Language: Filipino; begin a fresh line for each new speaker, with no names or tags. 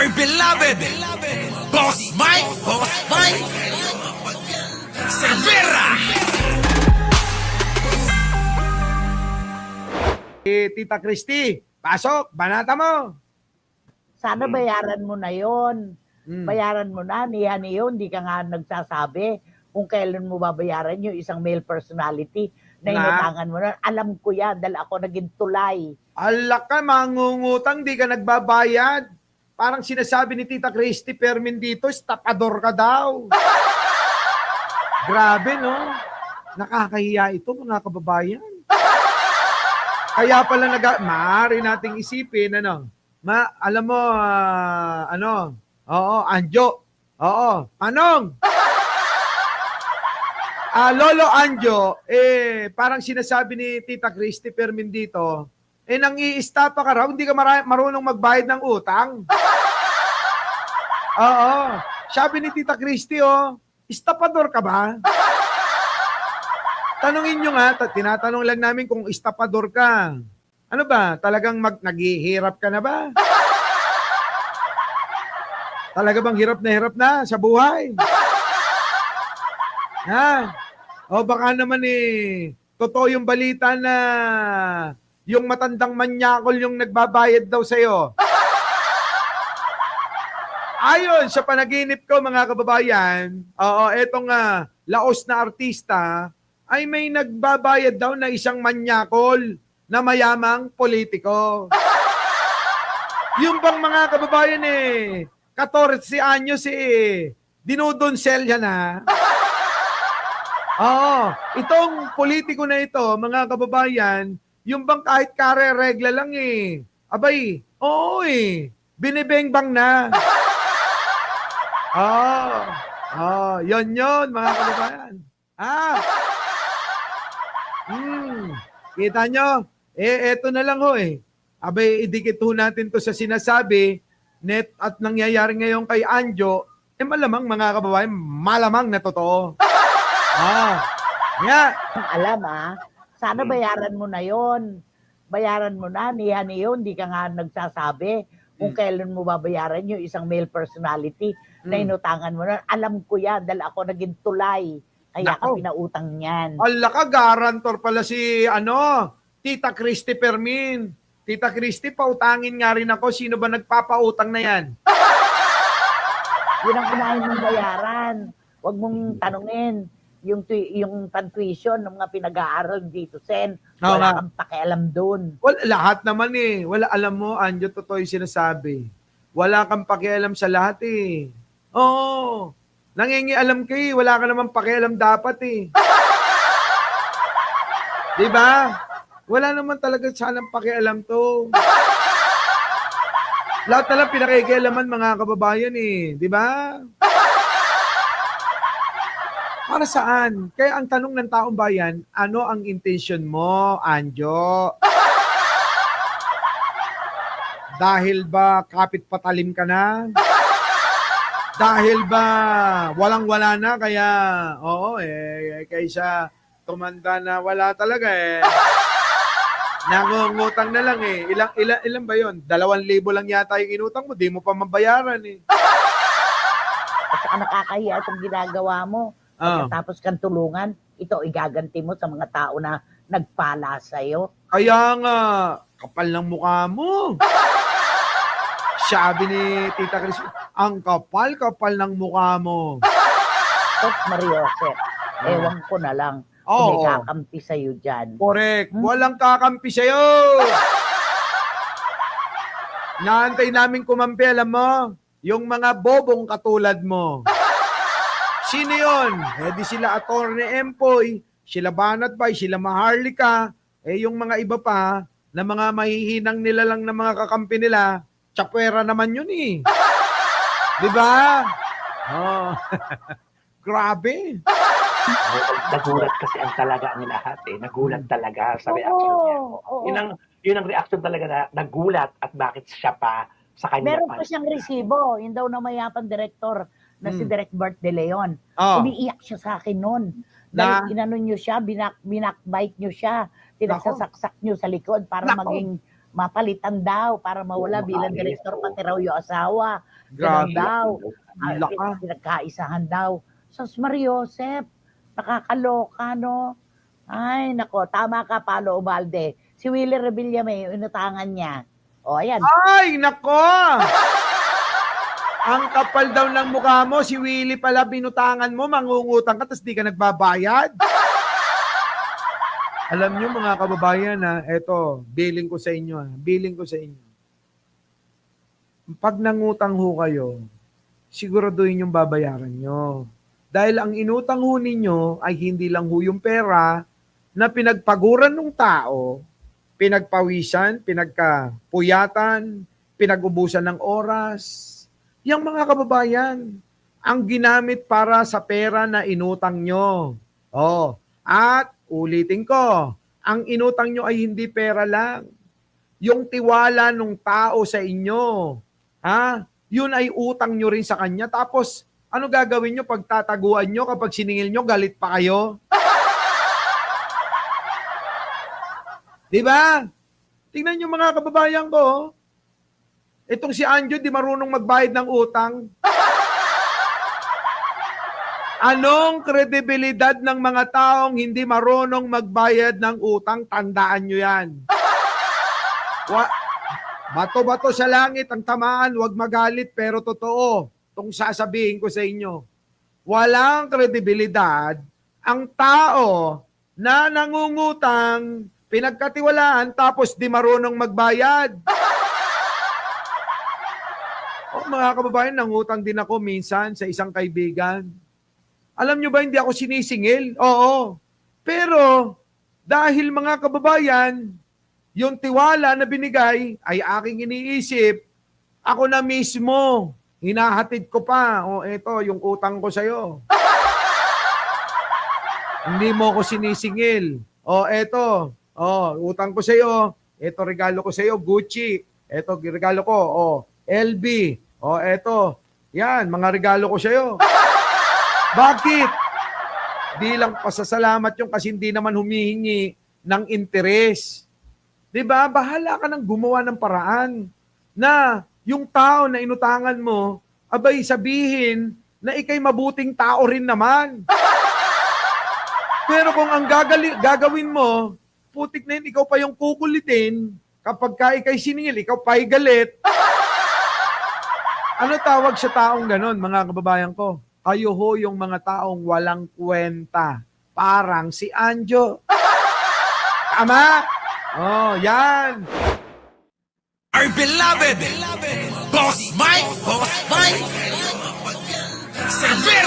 dear beloved, Boss Mike, Cervera.
Tita Christy, pasok, banata mo.
Sana bayaran mo na yon. Bayaran mo na, niya hindi ka nga nagsasabi kung kailan mo babayaran yung isang male personality na inutangan mo na. Alam ko yan dahil ako naging tulay.
Ala ka, mangungutang, di ka nagbabayad. Parang sinasabi ni Tita Christy Permin dito, estapador ka daw. Grabe, no? Nakakahiya ito, mga kababayan. Kaya pala maaari nating isipin, ano? Alam mo, Oo, Anjo. Oo, Anong? Lolo Anjo, parang sinasabi ni Tita Christy Permin dito, nang i-stapa ka raw, hindi ka marunong magbayad ng utang. Oo. Sabi ni Tita Christy, estapador ka ba? Tanungin nyo nga, tinatanong lang namin kung estapador ka. Ano ba? Talagang naghihirap ka na ba? Talaga bang hirap na sa buhay? Ha? O baka naman totoo yung balita na yung matandang manyakol yung nagbabayad daw sa'yo. Ayon sa panaginip ko, mga kababayan, etong laos na artista ay may nagbabayad daw na isang manyakol na mayamang politiko. Yung bang mga kababayan 14 anyos dinudonsel yan ha. Itong politiko na ito, mga kababayan, yung bang kahit kare-regla lang abay, binibengbang na. Yon mga kababayan. Kita nyo? Eto na lang abay, idikit natin to sa sinasabi net at nangyayari ngayon kay Anjo, malamang mga kababayan, malamang na totoo.
Alam sana bayaran mo na yon. Bayaran mo na, niya hindi ka nga nagsasabi kung kailan mo babayaran yung isang male personality na inutangan mo na. Alam ko yan dahil ako naging tulay. Kaya ka pinautang niyan.
Ala ka, garantor pala si Tita Christy Permin. Tita Christy, pautangin nga rin ako. Sino ba nagpapautang na yan?
Yun ang unahin mong bayaran. Huwag mong tanungin yung tuition ng mga pinag-aaral dito, Sen. Wala kang pakialam doon.
Lahat naman Wala, alam mo, Anjo, totoo yung sinasabi. Wala kang pakialam sa lahat Oo. Nangingialam kayo, wala ka naman pakialam dapat Diba? Wala naman talaga sanang pakialam to. Lahat na lang pinakikialaman, mga kababayan Diba? Para saan? Kaya ang tanong ng taong bayan, ano ang intention mo, Anjo? Dahil ba kapit patalim ka na? Dahil ba walang-wala na, kaya kaysa tumanda na wala talaga nangungutang na lang Ilan ba yon? 2,000 lang yata yung inutang mo, di mo pa mabayaran
At saka nakakahiya itong ginagawa mo. Tapos kang tulungan, ito igaganti mo sa mga tao na nagpala sa'yo.
Kaya nga, kapal ng mukha mo. Sabi ni Tita Chris, ang kapal ng mukha mo.
Tapos Mariose, ewan ko na lang kung may kakampi sa'yo dyan.
Correct. Walang kakampi sa'yo. Naantay namin kumampi, alam mo, yung mga bobong katulad mo. Sino yun? Di sila Atty. Empoy, sila Banat Bay, sila Maharlika, yung mga iba pa, na mga mahihinang nila lang na mga kakampi nila, tsapwera naman yun Diba? Grabe.
Nagulat kasi ang talaga ang lahat Nagulat talaga sa reaction niya. Yun ang reaction talaga na nagulat at bakit siya pa sa kanya.
Meron pa siyang resibo. Yun daw na mayapang director na si Direk Bart De Leon. Umiiyak siya sa akin noon. Dahil inano nyo siya, binakbite nyo siya, tinagsasaksak nyo sa likod para maging mapalitan daw, para mawala bilang direktor, pati raw yung asawa. Ganun
Grabe.
daw.
Laka.
Pinagkaisahan daw. Sos Mariosep, nakakaloka, no? Ay, nako, tama ka, Palo Ubalde. Si Willie Revilla may inutangan niya. O, ayan.
Ay, nako! Ang kapal daw ng mukha mo, si Willie pala binutangan mo, mangungutang ka, tapos di ka nagbabayad. Alam nyo mga kababayan, eto, billing ko sa inyo. Billing ko sa inyo. Pag nangutang ho kayo, siguraduhin yung babayaran nyo. Dahil ang inutang ho ninyo ay hindi lang ho yung pera na pinagpaguran ng tao, pinagpawisan, pinagkapuyatan, pinagubusan ng oras. Yang mga kababayan, ang ginamit para sa pera na inutang nyo. Oh, at ulitin ko, ang inutang nyo ay hindi pera lang. Yung tiwala ng tao sa inyo, yun ay utang nyo rin sa kanya. Tapos, ano gagawin nyo pag tataguan nyo kapag siningil nyo, galit pa kayo? Diba? Tingnan nyo mga kababayan ko, itong si Anjo di marunong magbayad ng utang. Anong kredibilidad ng mga taong hindi marunong magbayad ng utang? Tandaan nyo yan. Bato-bato sa langit ang tamaan, huwag magalit, pero totoo. Itong sasabihin ko sa inyo. Walang kredibilidad ang tao na nangungutang, pinagkatiwalaan, tapos di marunong magbayad. Mga kababayan, nangutang din ako minsan sa isang kaibigan. Alam nyo ba, hindi ako sinisingil? Oo. Pero, dahil mga kababayan, yung tiwala na binigay ay aking iniisip, ako na mismo, hinahatid ko pa. O eto, yung utang ko sa'yo. Hindi mo ako sinisingil. O eto, utang ko sa'yo. Eto, regalo ko sa'yo, Gucci. Eto, regalo ko, LB. Eto, yan, mga regalo ko sa'yo. Bakit? Bilang pasasalamat yung kasi hindi naman humihingi ng interes. Diba? Bahala ka nang gumawa ng paraan na yung tao na inutangan mo, abay sabihin na ikay mabuting tao rin naman. Pero kung ang gagawin mo, putik na yun, ikaw pa yung kukulitin, kapag ka ikay siningil, ikaw pa'y galit. Ano tawag sa taong ganon, mga kababayan ko? Kayo ho yung mga taong walang kwenta. Parang si Anjo. Tama? Yan.
Our beloved Boss Mike Sevilla.